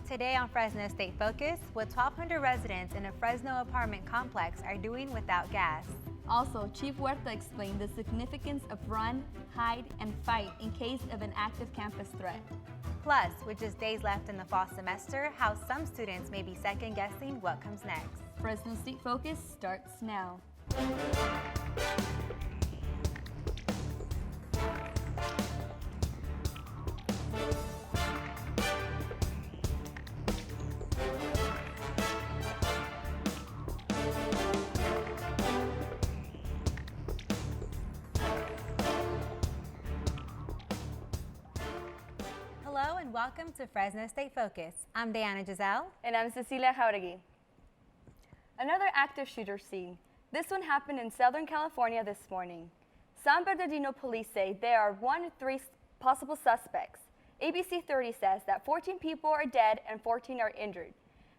Today on Fresno State Focus, what 1,200 residents in a Fresno apartment complex are doing without gas. Also, Chief Huerta explained the significance of run, hide, and fight in case of an active campus threat. Plus, with just days left in the fall semester, how some students may be second-guessing what comes next. Fresno State Focus starts now. Hello and welcome to Fresno State Focus. I'm Diana Giselle. And I'm Cecilia Jauregui. Another active shooter scene. This one happened in Southern California this morning. San Bernardino police say there are 1 to 3 possible suspects. ABC 30 says that 14 people are dead and 14 are injured.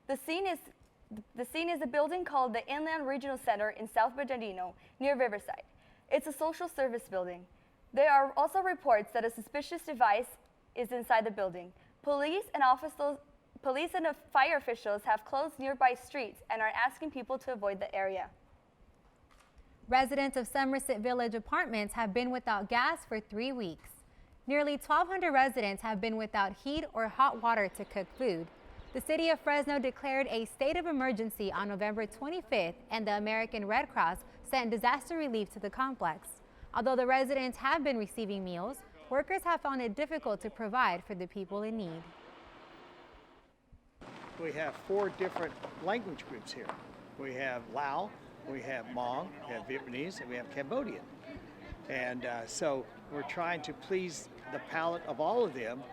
The scene is a building called the Inland Regional Center in South Bernardino near Riverside. It's a social service building. There are also reports that a suspicious device is inside the building. Police and fire officials have closed nearby streets and are asking people to avoid the area. Residents of Somerset Village Apartments have been without gas for 3 weeks. Nearly 1,200 residents have been without heat or hot water to cook food. The city of Fresno declared a state of emergency on November 25th, and the American Red Cross sent disaster relief to the complex. Although the residents have been receiving meals, workers have found it difficult to provide for the people in need. We have 4 different language groups here. We have Lao, we have Hmong, we have Vietnamese, and we have Cambodian. And so we're trying to please the palate of all of them.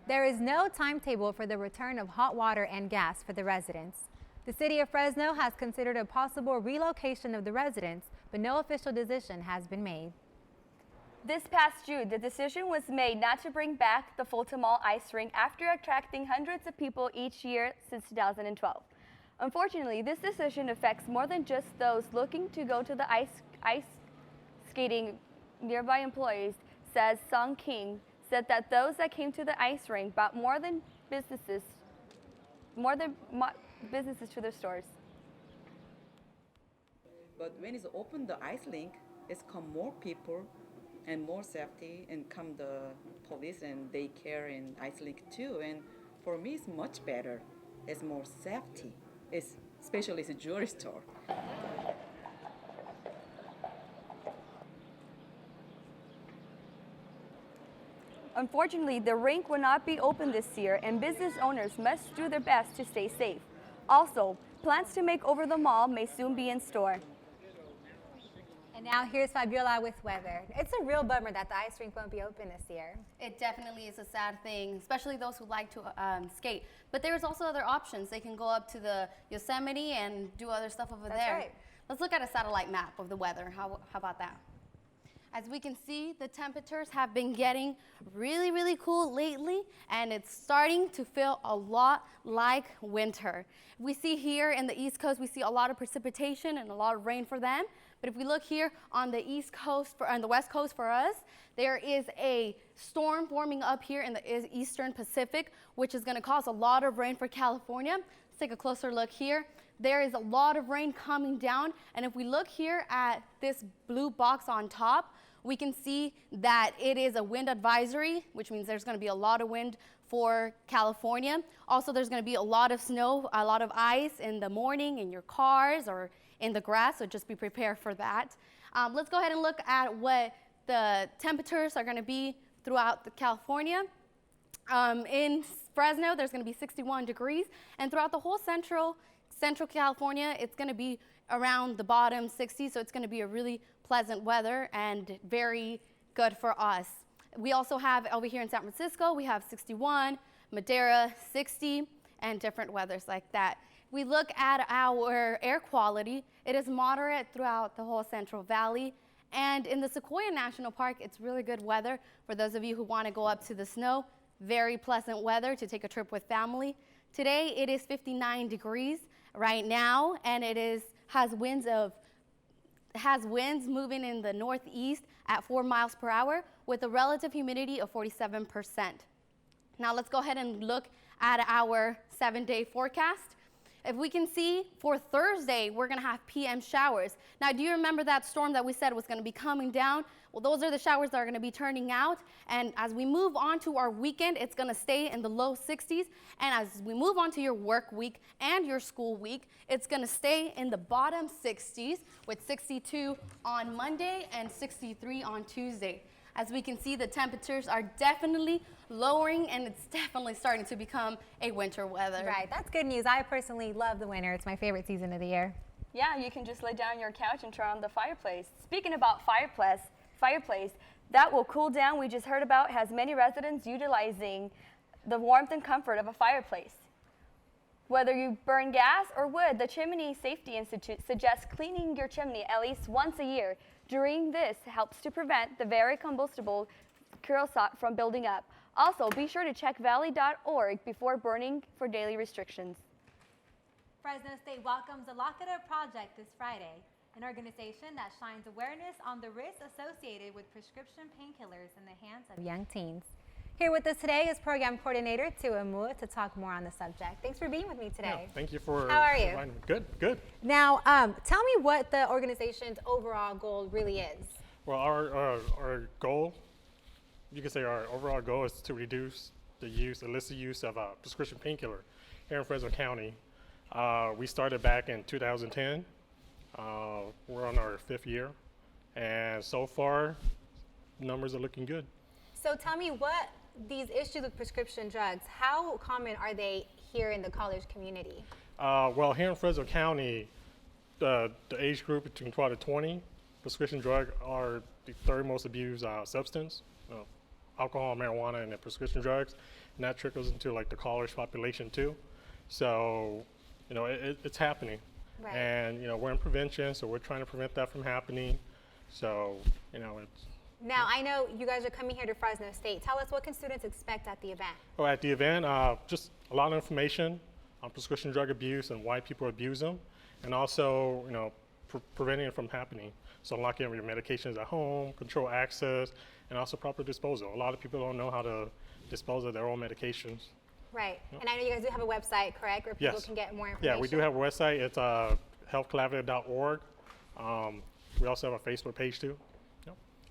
There is no timetable for the return of hot water and gas for the residents. The city of Fresno has considered a possible relocation of the residents, but no official decision has been made. This past June, the decision was made not to bring back the Fulton Mall ice rink after attracting hundreds of people each year since 2012. Unfortunately, this decision affects more than just those looking to go to the ice skating. Nearby employees, says Sung King, said that those that came to the ice rink brought more businesses to their stores. But when it's open the ice rink, it's come more people and more safety, and come the police and daycare and ice rink too. And for me, it's much better. It's more safety. Especially it's a jewelry store. Unfortunately, the rink will not be open this year, and business owners must do their best to stay safe. Also, plans to make over the mall may soon be in store. And now here's Fabiola with weather. It's a real bummer that the ice rink won't be open this year. It definitely is a sad thing, especially those who like to skate. But there's also other options. They can go up to the Yosemite and do other stuff over That's there. right. Let's look at a satellite map of the weather. How about that? As we can see, the temperatures have been getting really, really cool lately, and it's starting to feel a lot like winter. We see here in the East Coast, we see a lot of precipitation and a lot of rain for them. But if we look here on the East Coast, on the West Coast for us, there is a storm forming up here in the Eastern Pacific, which is going to cause a lot of rain for California. Let's take a closer look here. There is a lot of rain coming down, and if we look here at this blue box on top, we can see that it is a wind advisory, which means there's going to be a lot of wind for California. Also, there's going to be a lot of snow, a lot of ice in the morning in your cars or in the grass, so just be prepared for that. Let's go ahead and look at what the temperatures are going to be throughout California. In Fresno, there's going to be 61 degrees, and throughout the whole Central California, it's going to be around the bottom 60, so it's going to be a really pleasant weather and very good for us. We also have over here in San Francisco, we have 61, Madera 60, and different weathers like that. We look at our air quality. It is moderate throughout the whole Central Valley. And in the Sequoia National Park, it's really good weather for those of you who want to go up to the snow. Very pleasant weather to take a trip with family. Today, it is 59 degrees right now, and it has winds moving in the northeast at 4 miles per hour with a relative humidity of 47%. Now let's go ahead and look at our 7-day forecast. If we can see, for Thursday, we're going to have PM showers. Now, do you remember that storm that we said was going to be coming down? Well, those are the showers that are going to be turning out. And as we move on to our weekend, it's going to stay in the low 60s. And as we move on to your work week and your school week, it's going to stay in the bottom 60s with 62 on Monday and 63 on Tuesday. As we can see, the temperatures are definitely lowering, and it's definitely starting to become a winter weather. Right, that's good news. I personally love the winter. It's my favorite season of the year. Yeah, you can just lay down on your couch and turn on the fireplace. Speaking about fireplace, that will cool down, we just heard about, has many residents utilizing the warmth and comfort of a fireplace. Whether you burn gas or wood, the Chimney Safety Institute suggests cleaning your chimney at least once a year. Doing this helps to prevent the very combustible creosote from building up. Also, be sure to check valley.org before burning for daily restrictions. Fresno State welcomes the Lock It Up Project this Friday, an organization that shines awareness on the risks associated with prescription painkillers in the hands of young teens. Here with us today is Program Coordinator Tua Mua to talk more on the subject. Thanks for being with me today. Yeah, thank you for How are you? inviting me. Good, good. Now, tell me what the organization's overall goal really is. Well, our goal, you could say our overall goal is to reduce the illicit use of prescription painkiller here in Fresno County. We started back in 2010. We're on our 5th year, and so far, numbers are looking good. So tell me what these issues with prescription drugs, how common are they here in the college community? Well, here in Fresno County, the age group between 12 to 20, prescription drug are the third most abused substance. Alcohol, marijuana, and the prescription drugs, and that trickles into like the college population too. So, it's happening. Right. And we're in prevention, so we're trying to prevent that from happening. So, it's. Now, I know you guys are coming here to Fresno State. Tell us, what can students expect at the event? Oh, at the event, just a lot of information on prescription drug abuse and why people abuse them, and also, preventing it from happening. So unlocking your medications at home, control access, and also proper disposal. A lot of people don't know how to dispose of their own medications. Right. Yep. And I know you guys do have a website, correct, where people Yes. can get more information? Yeah, we do have a website. It's healthcollaborative.org. We also have a Facebook page too.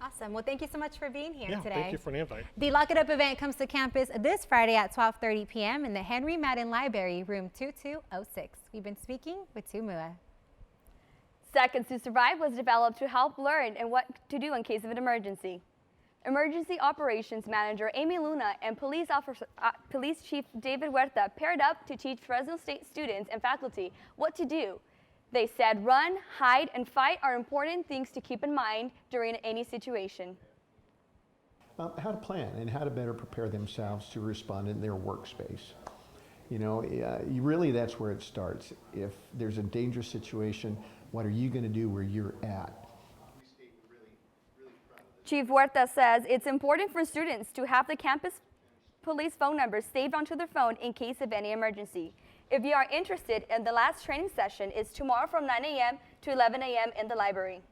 Awesome. Well, thank you so much for being here today. Thank you for the invite. The Lock It Up event comes to campus this Friday at 12:30 p.m. in the Henry Madden Library, room 2206. We've been speaking with Tua Mua. Seconds to Survive was developed to help learn and what to do in case of an emergency. Emergency Operations Manager Amy Luna and Police Chief David Huerta paired up to teach Fresno State students and faculty what to do. They said run, hide, and fight are important things to keep in mind during any situation. How to plan and how to better prepare themselves to respond in their workspace. Really that's where it starts. If there's a dangerous situation, what are you going to do where you're at? Chief Huerta says it's important for students to have the campus police phone numbers saved onto their phone in case of any emergency. If you are interested, the last training session is tomorrow from 9 a.m. to 11 a.m. in the library.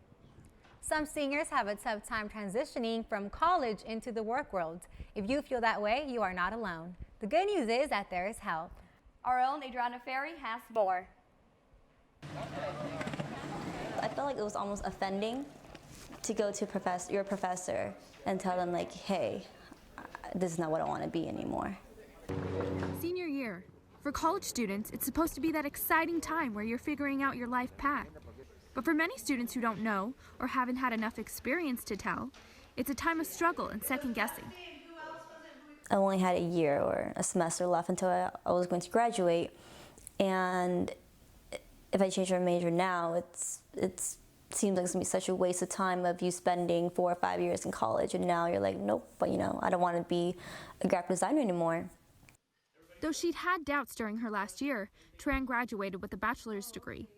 Some seniors have a tough time transitioning from college into the work world. If you feel that way, you are not alone. The good news is that there is help. Our own Adriana Ferry has more. I felt like it was almost offending to go to your professor and tell them like, hey, this is not what I want to be anymore. Senior year. For college students, it's supposed to be that exciting time where you're figuring out your life path. But for many students who don't know or haven't had enough experience to tell, it's a time of struggle and second guessing. I only had a year or a semester left until I was going to graduate. And if I change my major now, it seems like it's going to be such a waste of time of you spending 4 or 5 years in college. And now you're like, nope, but I don't want to be a graphic designer anymore. Though she'd had doubts during her last year, Tran graduated with a bachelor's degree.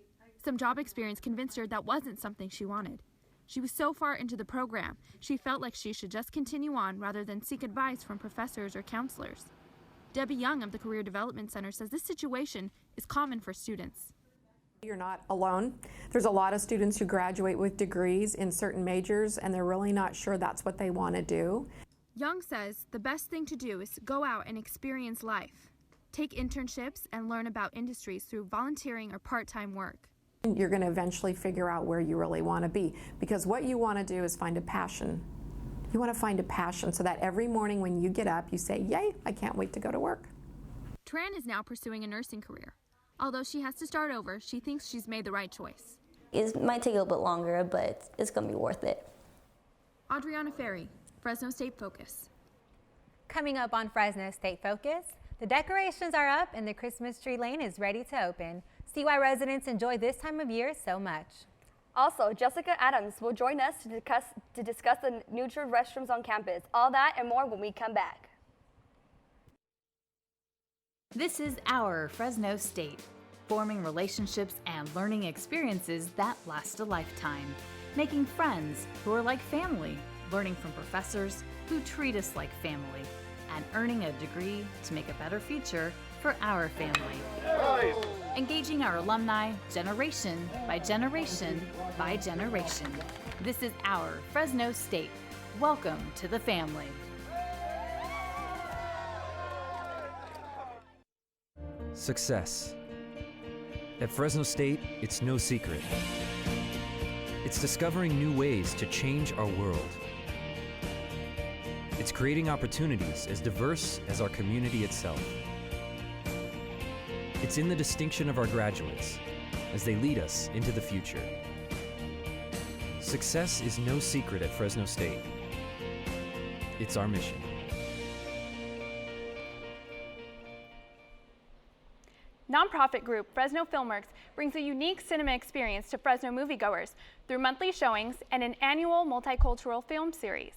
Some job experience convinced her that wasn't something she wanted. She was so far into the program, she felt like she should just continue on rather than seek advice from professors or counselors. Debbie Young of the Career Development Center says this situation is common for students. You're not alone. There's a lot of students who graduate with degrees in certain majors and they're really not sure that's what they want to do. Young says the best thing to do is go out and experience life. take internships, and learn about industries through volunteering or part-time work. You're going to eventually figure out where you really want to be, because what you want to do is find a passion. You want to find a passion so that every morning when you get up, you say, yay, I can't wait to go to work. Tran is now pursuing a nursing career. Although she has to start over, she thinks she's made the right choice. It might take a little bit longer, but it's going to be worth it. Adriana Ferry, Fresno State Focus. Coming up on Fresno State Focus, the decorations are up and the Christmas tree lane is ready to open. See why residents enjoy this time of year so much. Also, Jessica Adams will join us to discuss the neutral restrooms on campus. All that and more when we come back. This is our Fresno State, forming relationships and learning experiences that last a lifetime, making friends who are like family, learning from professors who treat us like family, and earning a degree to make a better future for our family. Nice. Engaging our alumni generation by generation by generation. This is our Fresno State. Welcome to the family. Success. At Fresno State, it's no secret. It's discovering new ways to change our world. It's creating opportunities as diverse as our community itself. It's in the distinction of our graduates as they lead us into the future. Success is no secret at Fresno State. It's our mission. Nonprofit group Fresno Filmworks brings a unique cinema experience to Fresno moviegoers through monthly showings and an annual multicultural film series.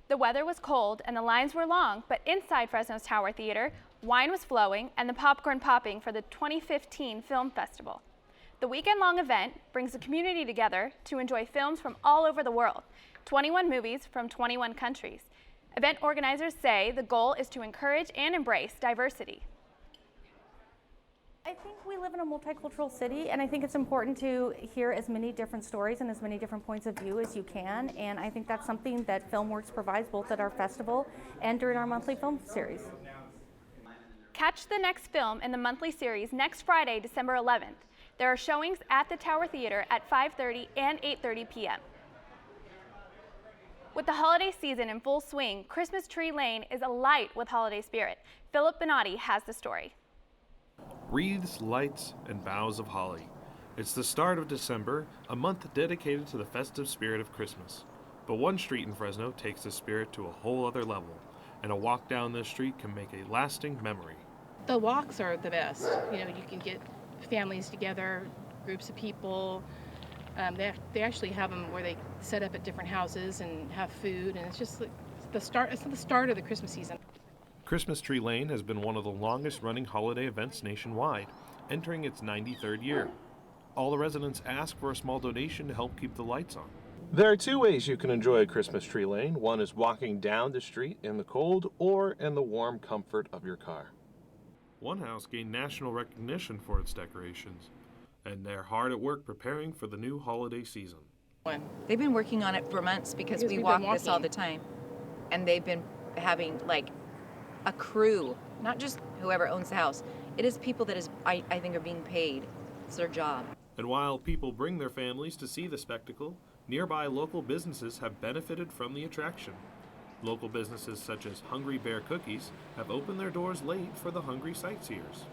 The weather was cold and the lines were long, but inside Fresno's Tower Theater, wine was flowing and the popcorn popping for the 2015 Film Festival. The weekend-long event brings the community together to enjoy films from all over the world, 21 movies from 21 countries. Event organizers say the goal is to encourage and embrace diversity. I think we live in a multicultural city, and I think it's important to hear as many different stories and as many different points of view as you can, and I think that's something that FilmWorks provides both at our festival and during our monthly film series. Catch the next film in the monthly series next Friday, December 11th. There are showings at the Tower Theater at 5:30 and 8:30 p.m. With the holiday season in full swing, Christmas Tree Lane is alight with holiday spirit. Philip Benatti has the story. Wreaths, lights, and boughs of holly. It's the start of December, a month dedicated to the festive spirit of Christmas. But one street in Fresno takes the spirit to a whole other level, and a walk down this street can make a lasting memory. The walks are the best. You know, you can get families together, groups of people. They actually have them where they set up at different houses and have food, and it's just like the start. It's the start of the Christmas season. Christmas Tree Lane has been one of the longest-running holiday events nationwide, entering its 93rd year. All the residents ask for a small donation to help keep the lights on. There are two ways you can enjoy Christmas Tree Lane. One is walking down the street in the cold or in the warm comfort of your car. One house gained national recognition for its decorations, and they're hard at work preparing for the new holiday season. They've been working on it for months because we walk this all the time, and they've been having like a crew, not just whoever owns the house. It is people that I think are being paid. It's their job. And while people bring their families to see the spectacle, nearby local businesses have benefited from the attraction. Local businesses such as Hungry Bear Cookies have opened their doors late for the hungry sightseers.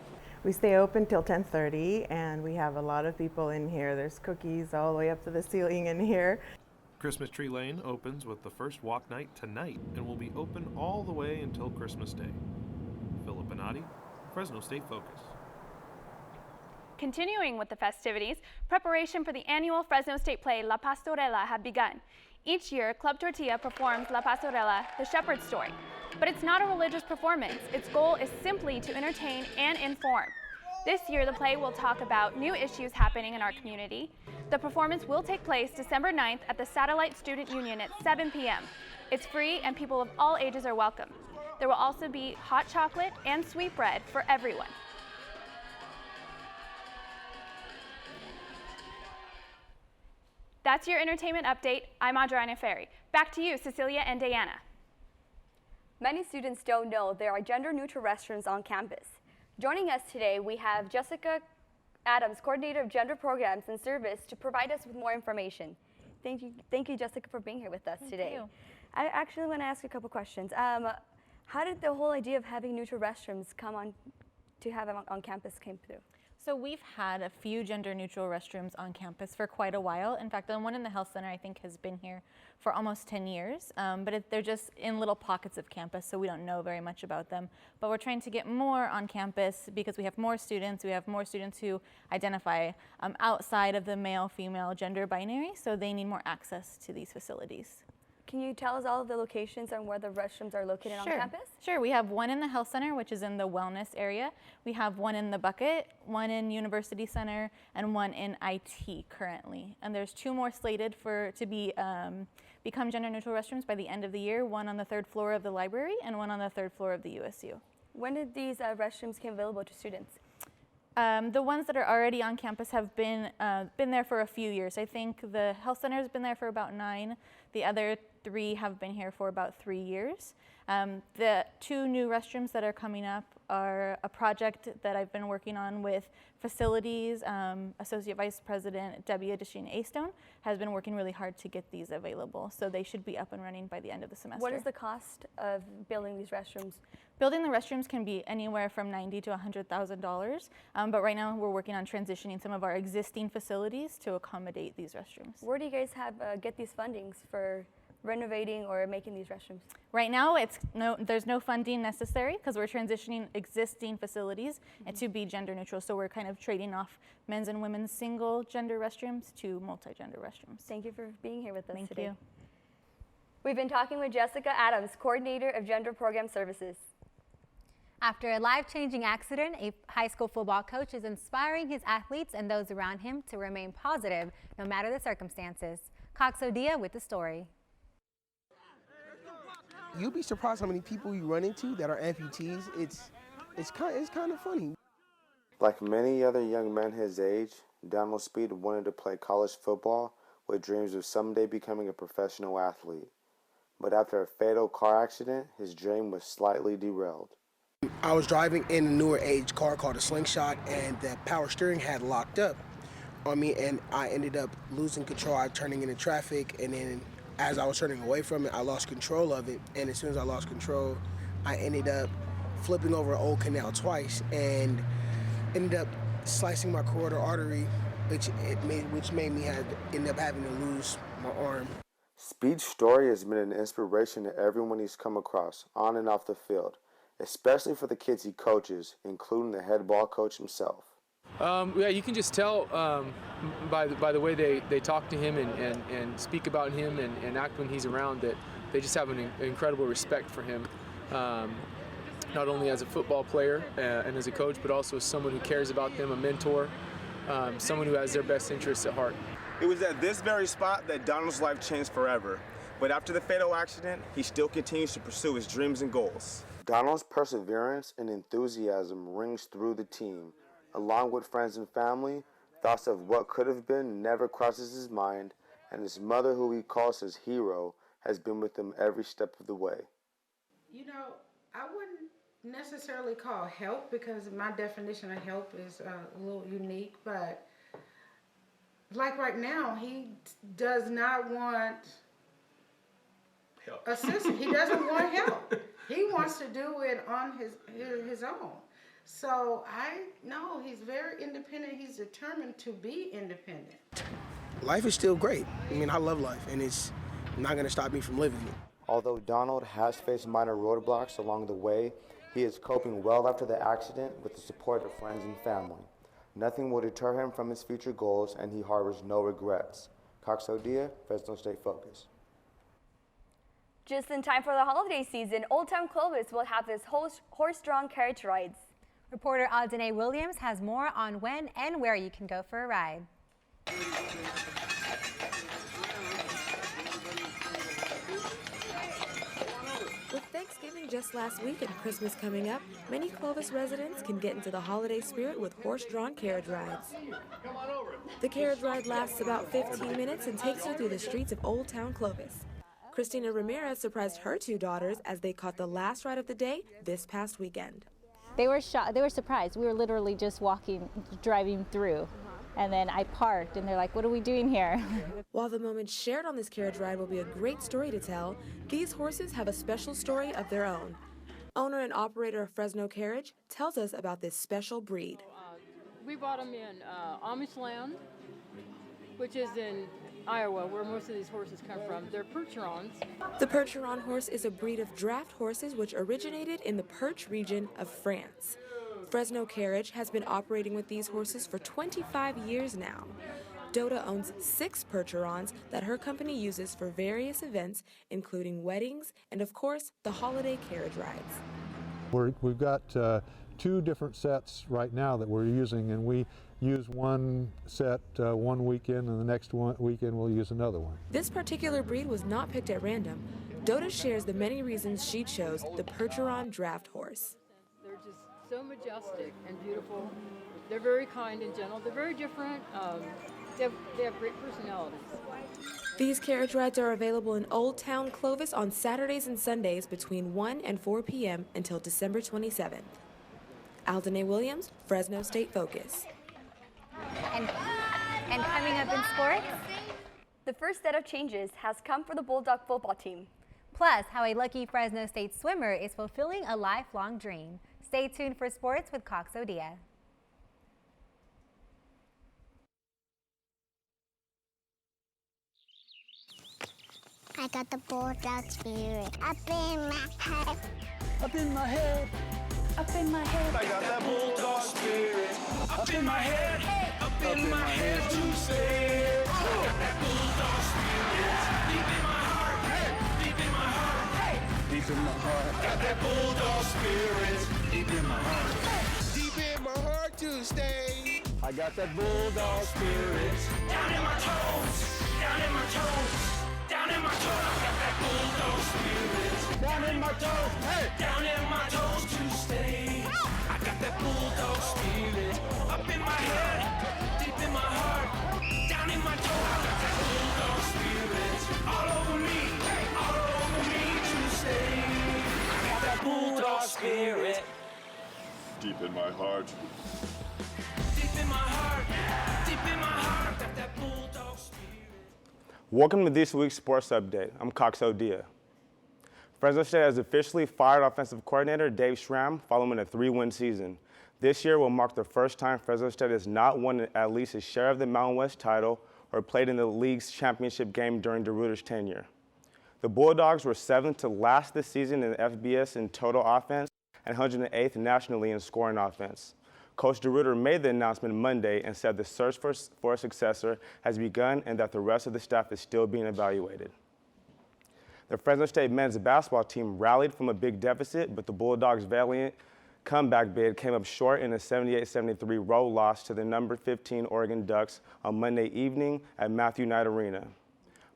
We stay open till 10:30, and we have a lot of people in here. There's cookies all the way up to the ceiling in here. Christmas Tree Lane opens with the first walk night tonight and will be open all the way until Christmas Day. Philip Benatti, Fresno State Focus. Continuing with the festivities, preparation for the annual Fresno State play La Pastorela have begun. Each year, Club Tortilla performs La Pastorela, the shepherd's story. But it's not a religious performance. Its goal is simply to entertain and inform. This year, the play will talk about new issues happening in our community. The performance will take place December 9th at the Satellite Student Union at 7 p.m. It's free and people of all ages are welcome. There will also be hot chocolate and sweet bread for everyone. That's your entertainment update. I'm Adriana Ferry. Back to you, Cecilia and Diana. Many students don't know there are gender-neutral restrooms on campus. Joining us today, we have Jessica Adams, Coordinator of Gender Programs and Service, to provide us with more information. Thank you, Jessica, for being here with us today. You. I actually want to ask a couple questions. How did the whole idea of having neutral restrooms come on to have them on campus came through? So we've had a few gender-neutral restrooms on campus for quite a while. In fact, the one in the health center I think has been here for almost 10 years, but they're just in little pockets of campus, so we don't know very much about them. But we're trying to get more on campus because we have more students. We have more students who identify outside of the male-female gender binary, so they need more access to these facilities. Can you tell us all of the locations and where the restrooms are located on campus? Sure. We have one in the health center, which is in the wellness area. We have one in the bucket, one in University Center, and one in IT currently. And there's 2 more slated to become gender-neutral restrooms by the end of the year, one on the 3rd floor of the library and one on the 3rd floor of the USU. When did these restrooms become available to students? The ones that are already on campus have been there for a few years. I think the health center has been there for about 9. The other 3 have been here for about 3 years. The 2 new restrooms that are coming up are a project that I've been working on with facilities. Associate Vice President Debbie Adishine-Astone has been working really hard to get these available, so they should be up and running by the end of the semester. What is the cost of building these restrooms? Building the restrooms can be anywhere from $90,000 to $100,000, but right now we're working on transitioning some of our existing facilities to accommodate these restrooms. Where do you guys get these fundings for renovating or making these restrooms? Right now, there's no funding necessary because we're transitioning existing facilities to be gender neutral. So we're kind of trading off men's and women's single gender restrooms to multi-gender restrooms. Thank you for being here with us today. Thank you. We've been talking with Jessica Adams, Coordinator of Gender Program Services. After a life-changing accident, a high school football coach is inspiring his athletes and those around him to remain positive no matter the circumstances. Cox Odia with the story. You'll be surprised how many people you run into that are amputees. It's kind of funny. Like many other young men his age, Donald Speed wanted to play college football with dreams of someday becoming a professional athlete. But after a fatal car accident, his dream was slightly derailed. I was driving in a newer age car called a Slingshot, and the power steering had locked up on me, and I ended up losing control. I turning into traffic, and then as I was turning away from it, I lost control of it. And as soon as I lost control, I ended up flipping over an old canal twice and ended up slicing my carotid artery, which made me end up having to lose my arm. Speed's story has been an inspiration to everyone he's come across, on and off the field, especially for the kids he coaches, including the head ball coach himself. Yeah, you can just tell by the way they talk to him and speak about him and act when he's around that they just have an incredible respect for him, not only as a football player and as a coach, but also as someone who cares about them, a mentor, someone who has their best interests at heart. It was at this very spot that Donald's life changed forever. But after the fatal accident, he still continues to pursue his dreams and goals. Donald's perseverance and enthusiasm rings through the team. Along with friends and family, thoughts of what could have been never crosses his mind, and his mother, who he calls his hero, has been with him every step of the way. You know, I wouldn't necessarily call help because my definition of help is a little unique, but like right now, he does not want assistance. He doesn't want help. He wants to do it on his own. So I know he's very independent. He's determined to be independent. Life is still great. I mean, I love life, and it's not going to stop me from living it. Although Donald has faced minor roadblocks along the way, he is coping well after the accident with the support of friends and family. Nothing will deter him from his future goals, and he harbors no regrets. Cox Odia, Fresno State Focus. Just in time for the holiday season, Old Town Clovis will have this horse-drawn carriage rides. Reporter Aldine Williams has more on when and where you can go for a ride. With Thanksgiving just last week and Christmas coming up, many Clovis residents can get into the holiday spirit with horse-drawn carriage rides. The carriage ride lasts about 15 minutes and takes you through the streets of Old Town Clovis. Christina Ramirez surprised her 2 daughters as they caught the last ride of the day this past weekend. They were shocked. They were surprised. We were literally just driving through. And then I parked, and they're like, what are we doing here? While the moments shared on this carriage ride will be a great story to tell, these horses have a special story of their own. Owner and operator of Fresno Carriage tells us about this special breed. We bought them in Amish land, which is in Iowa, where most of these horses come from. They're Percherons. The Percheron horse is a breed of draft horses which originated in the Perche region of France. Fresno Carriage has been operating with these horses for 25 years now. Dota owns 6 Percherons that her company uses for various events, including weddings and, of course, the holiday carriage rides. We've got 2 different sets right now that we're using, and we use one set one weekend, and the next weekend we'll use another one. This particular breed was not picked at random. Dota shares the many reasons she chose the Percheron draft horse. They're just so majestic and beautiful. They're very kind and gentle. They're very different. They have great personalities. These carriage rides are available in Old Town Clovis on Saturdays and Sundays between 1 and 4 p.m. until December 27th. Aldine Williams, Fresno State Focus. And coming up in sports, the first set of changes has come for the Bulldog football team. Plus, how a lucky Fresno State swimmer is fulfilling a lifelong dream. Stay tuned for sports with Cox Odia. I got the Bulldog spirit up in my head. Up in my head. Up in my head. I got that Bulldog spirit up in my head. Up in my head to say. I got that Bulldog spirit deep in my heart. Deep in my heart. Deep in my heart. Got that Bulldog spirit deep in my heart. Deep in my heart to stay. I got that Bulldog spirit down in my toes. Down in my toes. Down in my toes, I got that Bulldog spirit. Down in my toes, hey! Down in my toes to stay. I got that Bulldog spirit. Up in my head, deep in my heart. Down in my toes, I got that Bulldog spirit. All over me to stay. I got that Bulldog spirit. Deep in my heart. Deep in my heart, deep in my heart. Got that Bulldog spirit. Welcome to this week's Sports Update. I'm Cox Odia. Fresno State has officially fired offensive coordinator Dave Schramm following a 3-win season. This year will mark the first time Fresno State has not won at least a share of the Mountain West title or played in the league's championship game during DeRuyter's tenure. The Bulldogs were 7th to last this season in the FBS in total offense and 108th nationally in scoring offense. Coach DeRuyter made the announcement Monday and said the search for a successor has begun and that the rest of the staff is still being evaluated. The Fresno State men's basketball team rallied from a big deficit, but the Bulldogs' valiant comeback bid came up short in a 78-73 road loss to the number 15 Oregon Ducks on Monday evening at Matthew Knight Arena.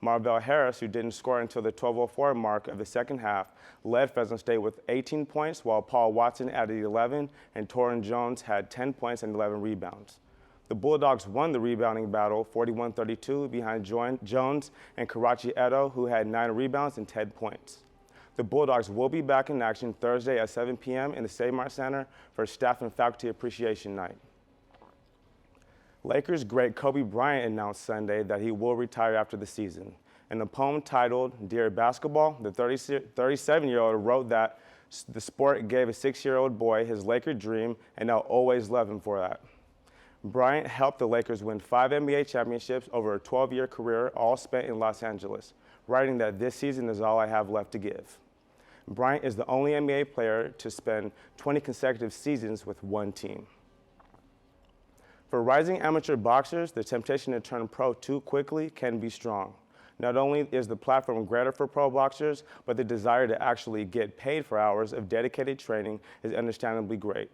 Marvell Harris, who didn't score until the 12:04 mark of the second half, led Fresno State with 18 points, while Paul Watson added 11 and Torrin Jones had 10 points and 11 rebounds. The Bulldogs won the rebounding battle 41-32 behind Jones and Karachi Edo, who had 9 rebounds and 10 points. The Bulldogs will be back in action Thursday at 7 p.m. in the Save-Mart Center for Staff and Faculty Appreciation Night. Lakers great Kobe Bryant announced Sunday that he will retire after the season. In a poem titled Dear Basketball, the 37-year-old wrote that the sport gave a 6-year-old boy his Laker dream, and I'll always love him for that. Bryant helped the Lakers win 5 NBA championships over a 12-year career, all spent in Los Angeles, writing that this season is all I have left to give. Bryant is the only NBA player to spend 20 consecutive seasons with one team. For rising amateur boxers, the temptation to turn pro too quickly can be strong. Not only is the platform greater for pro boxers, but the desire to actually get paid for hours of dedicated training is understandably great.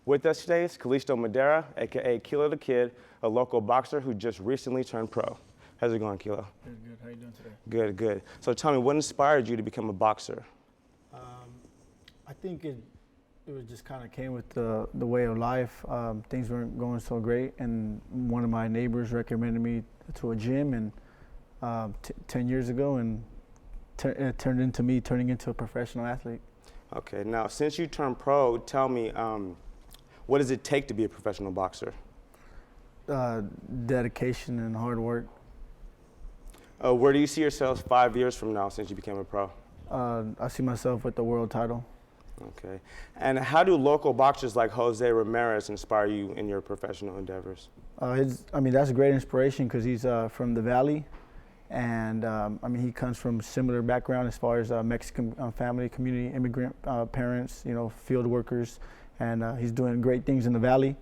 With us today is Calixto Madera, aka Kilo the Kid, a local boxer who just recently turned pro. How's it going, Kilo? Good. How are you doing today? Good. So tell me, what inspired you to become a boxer? I think it just kind of came with the way of life. Things weren't going so great, and one of my neighbors recommended me to a gym, and 10 years ago, and it turned into me turning into a professional athlete. Okay, now since you turned pro, tell me, what does it take to be a professional boxer? Dedication and hard work. Where do you see yourselves 5 years from now since you became a pro? I see myself with the world title. Okay. And how do local boxers like Jose Ramirez inspire you in your professional endeavors? That's a great inspiration because he's from the Valley. And he comes from similar background as far as Mexican family, community, immigrant parents, field workers. And he's doing great things in the Valley.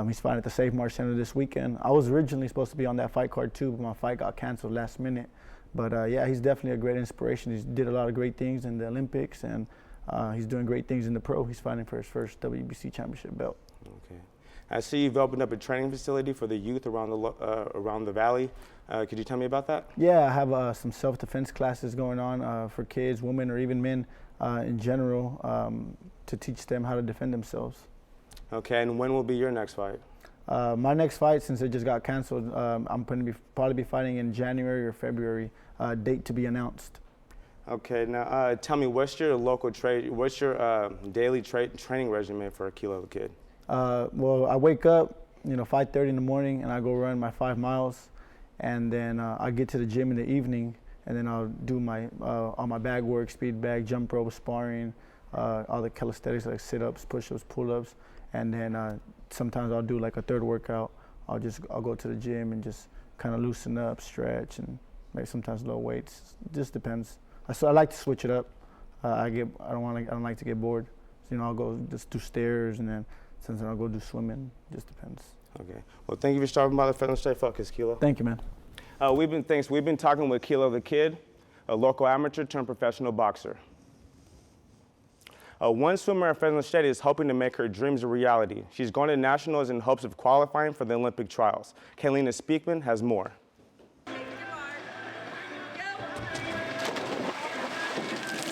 He's fighting at the Safe March Center this weekend. I was originally supposed to be on that fight card too, but my fight got canceled last minute. But yeah, he's definitely a great inspiration. He did a lot of great things in the Olympics, and he's doing great things in the pro. He's fighting for his first WBC championship belt. Okay. I see you've opened up a training facility for the youth around the Valley. Could you tell me about that? Yeah, I have some self-defense classes going on for kids, women, or even men in general to teach them how to defend themselves. Okay, and when will be your next fight? My next fight, since it just got canceled, I'm going to probably be fighting in January or February. Date to be announced. Okay, now tell me, what's your daily training regimen for Kilo the Kid? Well, I wake up, 5:30 in the morning, and I go run my 5 miles, and then I get to the gym in the evening, and then I'll do all my bag work, speed bag, jump rope, sparring, all the calisthenics like sit-ups, push-ups, pull-ups, and then sometimes I'll do like a third workout. I'll go to the gym and just kind of loosen up, stretch, and maybe sometimes low weights. It just depends. So I like to switch it up. I don't like to get bored. So, I'll go just do stairs, and then sometimes I'll go do swimming. Just depends. Okay. Well, thank you for stopping by the Fresno State Focus, Kilo. Thank you, man. We've been talking with Kilo the Kid, a local amateur turned professional boxer. One swimmer at Fresno State is hoping to make her dreams a reality. She's going to nationals in hopes of qualifying for the Olympic trials. Kaylina Speakman has more.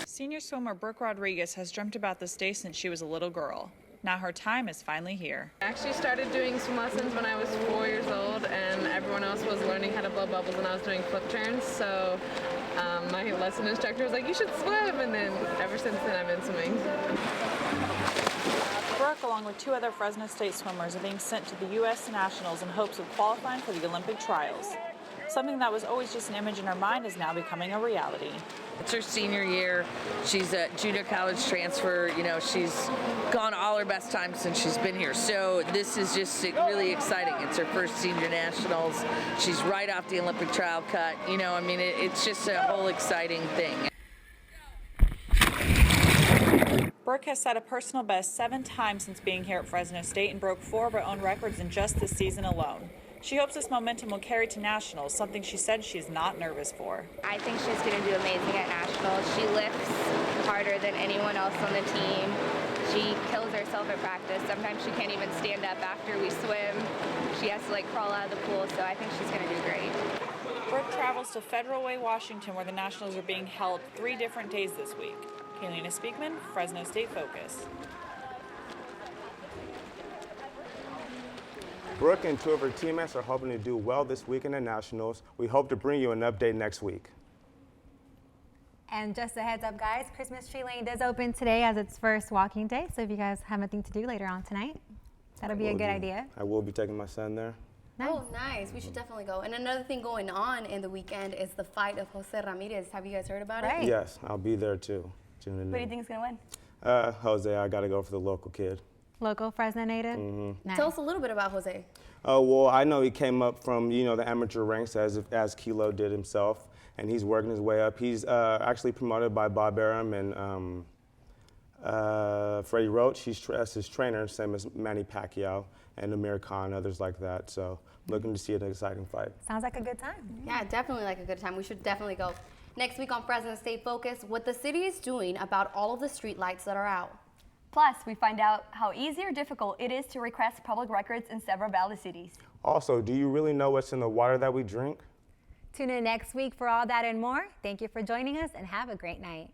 Senior swimmer Brooke Rodriguez has dreamt about this day since she was a little girl. Now her time is finally here. I actually started doing swim lessons when I was 4 years old, and everyone else was learning how to blow bubbles, and I was doing flip turns. So my lesson instructor was like, "You should swim," and then ever since then I've been swimming. Brooke, along with 2 other Fresno State swimmers, are being sent to the U.S. Nationals in hopes of qualifying for the Olympic trials. Something that was always just an image in her mind is now becoming a reality. It's her senior year. She's a junior college transfer. She's gone all her best times since she's been here. So this is just really exciting. It's her first senior nationals. She's right off the Olympic trial cut. It's just a whole exciting thing. Brooke has set a personal best 7 times since being here at Fresno State and broke 4 of her own records in just this season alone. She hopes this momentum will carry to nationals, something she said she's not nervous for. I think she's going to do amazing at nationals. She lifts harder than anyone else on the team. She kills herself at practice. Sometimes she can't even stand up after we swim. She has to crawl out of the pool, so I think she's going to do great. Brooke travels to Federal Way, Washington, where the nationals are being held 3 different days this week. Kaylina Speakman, Fresno State Focus. Brooke and 2 of her teammates are hoping to do well this weekend at Nationals. We hope to bring you an update next week. And just a heads up, guys, Christmas Tree Lane does open today as its first walking day. So if you guys have nothing to do later on tonight, that'll be a good idea. I will be taking my son there. Nice. Oh, nice. We should definitely go. And another thing going on in the weekend is the fight of Jose Ramirez. Have you guys heard about it? Yes, I'll be there too. Who do you think is going to win? Jose, I got to go for the local kid. Local Fresno native? Mm-hmm. Nice. Tell us a little bit about Jose. Well, I know he came up from, the amateur ranks as Kilo did himself, and he's working his way up. He's actually promoted by Bob Arum and Freddie Roach. He's his trainer, same as Manny Pacquiao and Amir Khan, others like that. So looking to see an exciting fight. Sounds like a good time. Yeah, definitely like a good time. We should definitely go. Next week on Fresno State Focus, what the city is doing about all of the street lights that are out. Plus, we find out how easy or difficult it is to request public records in several Valley cities. Also, do you really know what's in the water that we drink? Tune in next week for all that and more. Thank you for joining us and have a great night.